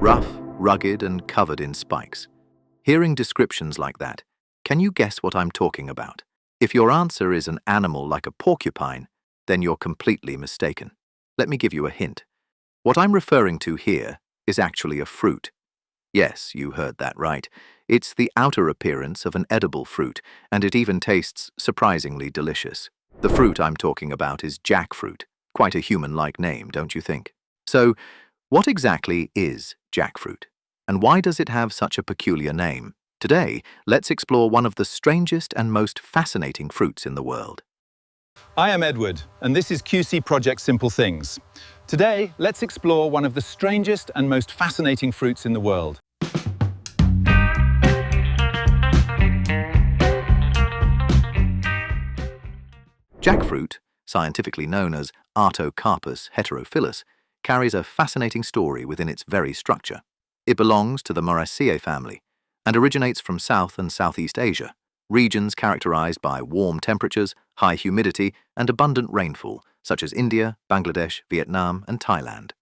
rough, rugged, and covered in spikes. Hearing descriptions like that, can you guess what I'm talking about? If your answer is an animal like a porcupine, then you're completely mistaken. Let me give you a hint. What I'm referring to here is actually a fruit. Yes, you heard that right. It's the outer appearance of an edible fruit, and it even tastes surprisingly delicious. The fruit I'm talking about is jackfruit. Quite a human-like name, don't you think? So, what exactly is jackfruit? And why does it have such a peculiar name? Today, let's explore one of the strangest and most fascinating fruits in the world. I am Edward, and this is QC Project Simple Things. Today, let's explore one of the strangest and most fascinating fruits in the world. Jackfruit, scientifically known as Artocarpus heterophyllus, carries a fascinating story within its very structure. It belongs to the Moraceae family and originates from South and Southeast Asia, regions characterized by warm temperatures, high humidity, and abundant rainfall, such as India, Bangladesh, Vietnam, and Thailand.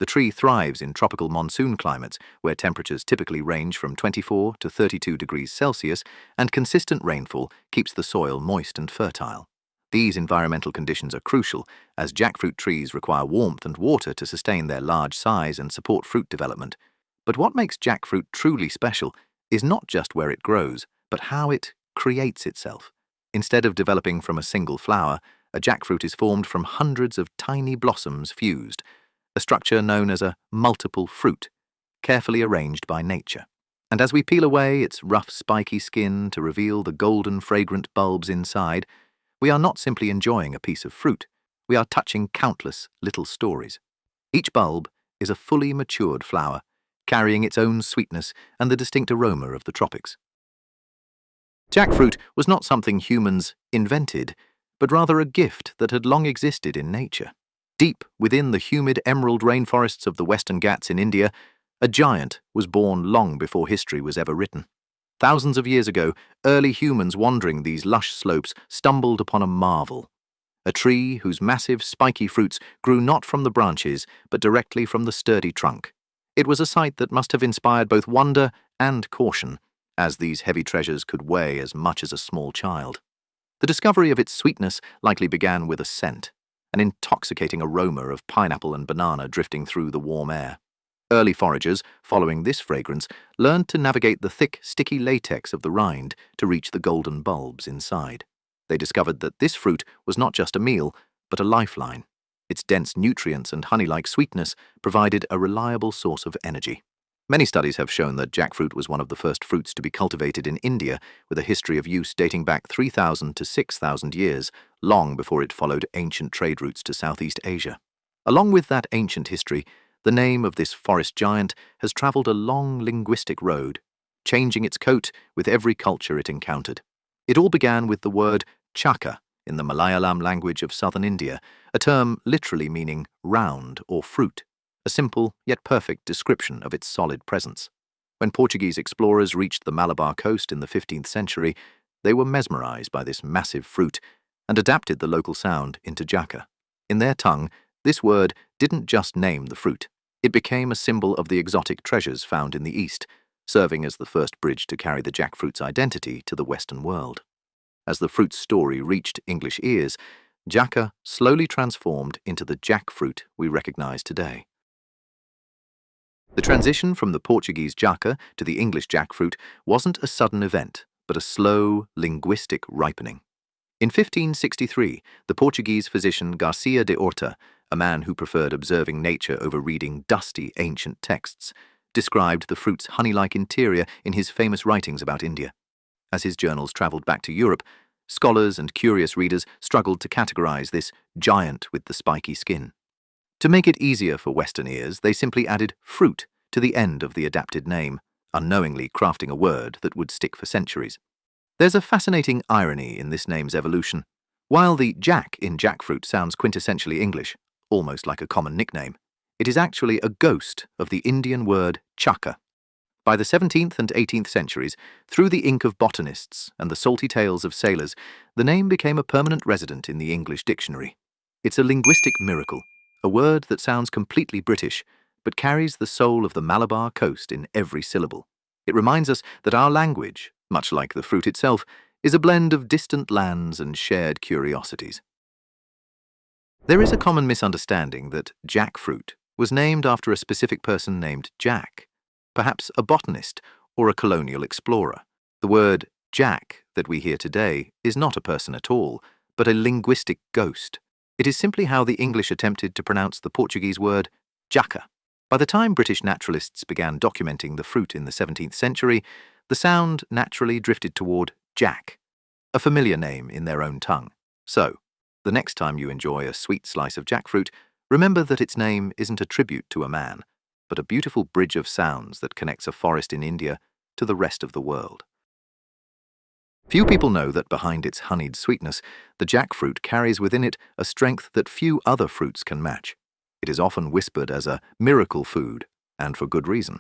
The tree thrives in tropical monsoon climates, where temperatures typically range from 24 to 32 degrees Celsius, and consistent rainfall keeps the soil moist and fertile. These environmental conditions are crucial, as jackfruit trees require warmth and water to sustain their large size and support fruit development. But what makes jackfruit truly special is not just where it grows, but how it creates itself. Instead of developing from a single flower, a jackfruit is formed from hundreds of tiny blossoms fused, a structure known as a multiple fruit, carefully arranged by nature. And as we peel away its rough, spiky skin to reveal the golden, fragrant bulbs inside, we are not simply enjoying a piece of fruit, we are touching countless little stories. Each bulb is a fully matured flower, carrying its own sweetness and the distinct aroma of the tropics. Jackfruit was not something humans invented, but rather a gift that had long existed in nature. Deep within the humid emerald rainforests of the Western Ghats in India, a giant was born long before history was ever written. Thousands of years ago, early humans wandering these lush slopes stumbled upon a marvel. A tree whose massive, spiky fruits grew not from the branches, but directly from the sturdy trunk. It was a sight that must have inspired both wonder and caution, as these heavy treasures could weigh as much as a small child. The discovery of its sweetness likely began with a scent, an intoxicating aroma of pineapple and banana drifting through the warm air. Early foragers, following this fragrance, learned to navigate the thick, sticky latex of the rind to reach the golden bulbs inside. They discovered that this fruit was not just a meal, but a lifeline. Its dense nutrients and honey-like sweetness provided a reliable source of energy. Many studies have shown that jackfruit was one of the first fruits to be cultivated in India, with a history of use dating back 3,000 to 6,000 years, long before it followed ancient trade routes to Southeast Asia. Along with that ancient history, the name of this forest giant has traveled a long linguistic road, changing its coat with every culture it encountered. It all began with the word chaka in the Malayalam language of southern India, a term literally meaning round or fruit, a simple yet perfect description of its solid presence. When Portuguese explorers reached the Malabar coast in the 15th century, they were mesmerized by this massive fruit and adapted the local sound into jaka. In their tongue, this word didn't just name the fruit. It became a symbol of the exotic treasures found in the East, serving as the first bridge to carry the jackfruit's identity to the Western world. As the fruit's story reached English ears, jaka slowly transformed into the jackfruit we recognize today. The transition from the Portuguese jaka to the English jackfruit wasn't a sudden event, but a slow, linguistic ripening. In 1563, the Portuguese physician Garcia de Horta, a man who preferred observing nature over reading dusty ancient texts, described the fruit's honey-like interior in his famous writings about India. As his journals traveled back to Europe, scholars and curious readers struggled to categorize this giant with the spiky skin. To make it easier for Western ears, they simply added fruit to the end of the adapted name, unknowingly crafting a word that would stick for centuries. There's a fascinating irony in this name's evolution. While the jack in jackfruit sounds quintessentially English, almost like a common nickname, it is actually a ghost of the Indian word chaka. By the 17th and 18th centuries, through the ink of botanists and the salty tales of sailors, the name became a permanent resident in the English dictionary. It's a linguistic miracle, a word that sounds completely British, but carries the soul of the Malabar coast in every syllable. It reminds us that our language, much like the fruit itself, is a blend of distant lands and shared curiosities. There is a common misunderstanding that jackfruit was named after a specific person named Jack, perhaps a botanist or a colonial explorer. The word Jack that we hear today is not a person at all, but a linguistic ghost. It is simply how the English attempted to pronounce the Portuguese word jaca. By the time British naturalists began documenting the fruit in the 17th century, the sound naturally drifted toward Jack, a familiar name in their own tongue. So, the next time you enjoy a sweet slice of jackfruit, remember that its name isn't a tribute to a man, but a beautiful bridge of sounds that connects a forest in India to the rest of the world. Few people know that behind its honeyed sweetness, the jackfruit carries within it a strength that few other fruits can match. It is often whispered as a miracle food, and for good reason.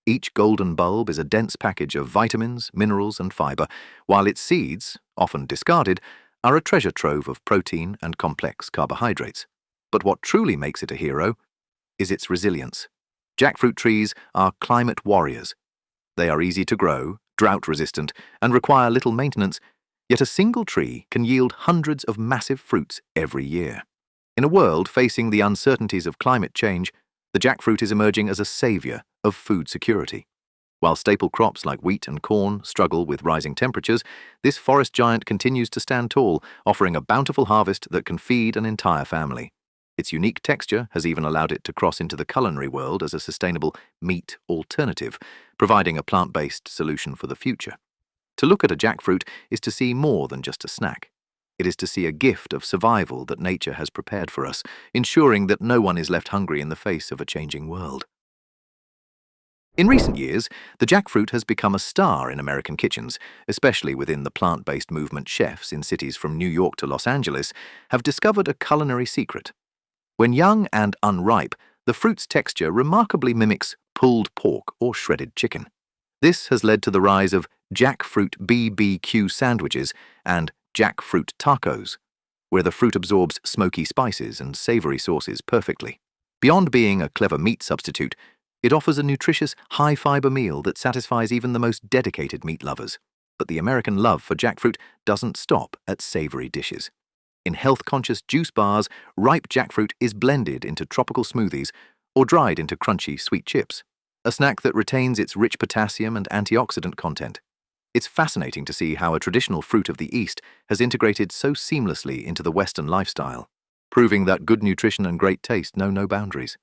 Each golden bulb is a dense package of vitamins, minerals, and fiber, while its seeds, often discarded, are a treasure trove of protein and complex carbohydrates. But what truly makes it a hero is its resilience. Jackfruit trees are climate warriors. They are easy to grow, drought-resistant, and require little maintenance, yet a single tree can yield hundreds of massive fruits every year. In a world facing the uncertainties of climate change, the jackfruit is emerging as a savior of food security. While staple crops like wheat and corn struggle with rising temperatures, this forest giant continues to stand tall, offering a bountiful harvest that can feed an entire family. Its unique texture has even allowed it to cross into the culinary world as a sustainable meat alternative, providing a plant-based solution for the future. To look at a jackfruit is to see more than just a snack. It is to see a gift of survival that nature has prepared for us, ensuring that no one is left hungry in the face of a changing world. In recent years, the jackfruit has become a star in American kitchens, especially within the plant-based movement. Chefs in cities from New York to Los Angeles have discovered a culinary secret. When young and unripe, the fruit's texture remarkably mimics pulled pork or shredded chicken. This has led to the rise of jackfruit BBQ sandwiches and jackfruit tacos, where the fruit absorbs smoky spices and savory sauces perfectly. Beyond being a clever meat substitute, it offers a nutritious, high-fiber meal that satisfies even the most dedicated meat lovers. But the American love for jackfruit doesn't stop at savory dishes. In health-conscious juice bars, ripe jackfruit is blended into tropical smoothies or dried into crunchy sweet chips, a snack that retains its rich potassium and antioxidant content. It's fascinating to see how a traditional fruit of the East has integrated so seamlessly into the Western lifestyle, proving that good nutrition and great taste know no boundaries.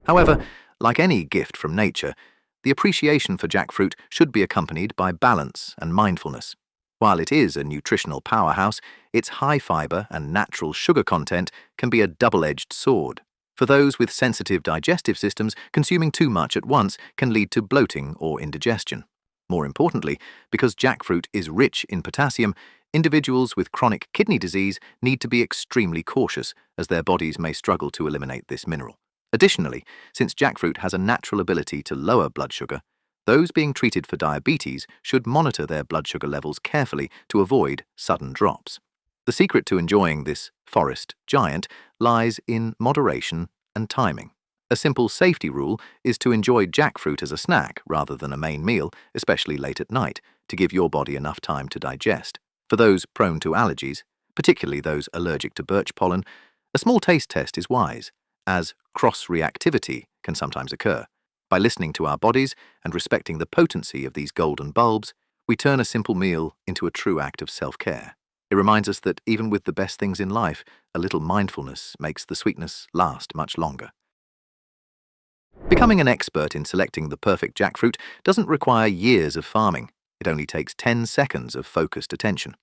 However, like any gift from nature, the appreciation for jackfruit should be accompanied by balance and mindfulness. While it is a nutritional powerhouse, its high fiber and natural sugar content can be a double-edged sword. For those with sensitive digestive systems, consuming too much at once can lead to bloating or indigestion. More importantly, because jackfruit is rich in potassium, individuals with chronic kidney disease need to be extremely cautious, as their bodies may struggle to eliminate this mineral. Additionally, since jackfruit has a natural ability to lower blood sugar, those being treated for diabetes should monitor their blood sugar levels carefully to avoid sudden drops. The secret to enjoying this forest giant lies in moderation and timing. A simple safety rule is to enjoy jackfruit as a snack rather than a main meal, especially late at night, to give your body enough time to digest. For those prone to allergies, particularly those allergic to birch pollen, a small taste test is wise, as cross-reactivity can sometimes occur. By listening to our bodies and respecting the potency of these golden bulbs, we turn a simple meal into a true act of self-care. It reminds us that even with the best things in life, a little mindfulness makes the sweetness last much longer. Becoming an expert in selecting the perfect jackfruit doesn't require years of farming. It only takes 10 seconds of focused attention.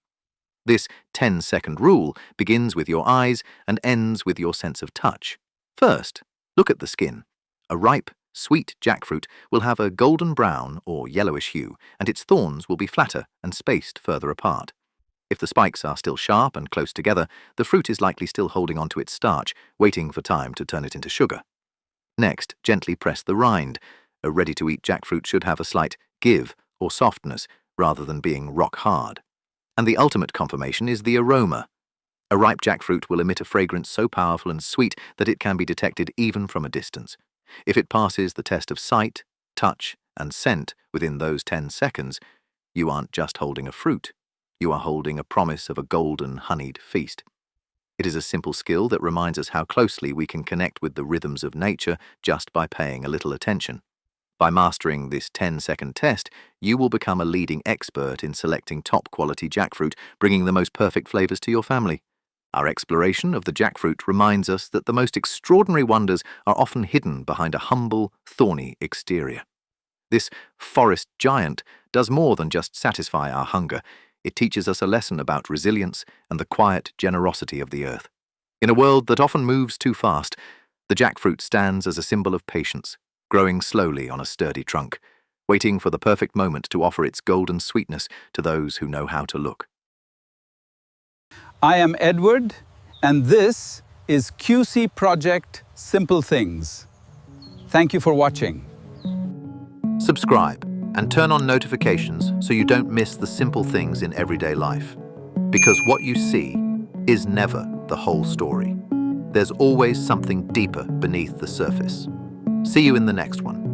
This 10-second rule begins with your eyes and ends with your sense of touch. First, look at the skin. A ripe, sweet jackfruit will have a golden brown or yellowish hue, and its thorns will be flatter and spaced further apart. If the spikes are still sharp and close together, the fruit is likely still holding onto its starch, waiting for time to turn it into sugar. Next, gently press the rind. A ready-to-eat jackfruit should have a slight give or softness rather than being rock hard. And the ultimate confirmation is the aroma. A ripe jackfruit will emit a fragrance so powerful and sweet that it can be detected even from a distance. If it passes the test of sight, touch, and scent within those 10 seconds, you aren't just holding a fruit, you are holding a promise of a golden, honeyed feast. It is a simple skill that reminds us how closely we can connect with the rhythms of nature just by paying a little attention. By mastering this 10-second test, you will become a leading expert in selecting top-quality jackfruit, bringing the most perfect flavors to your family. Our exploration of the jackfruit reminds us that the most extraordinary wonders are often hidden behind a humble, thorny exterior. This forest giant does more than just satisfy our hunger. It teaches us a lesson about resilience and the quiet generosity of the earth. In a world that often moves too fast, the jackfruit stands as a symbol of patience, growing slowly on a sturdy trunk, waiting for the perfect moment to offer its golden sweetness to those who know how to look. I am Edward, and this is QC Project Simple Things. Thank you for watching. Subscribe and turn on notifications so you don't miss the simple things in everyday life. Because what you see is never the whole story. There's always something deeper beneath the surface. See you in the next one.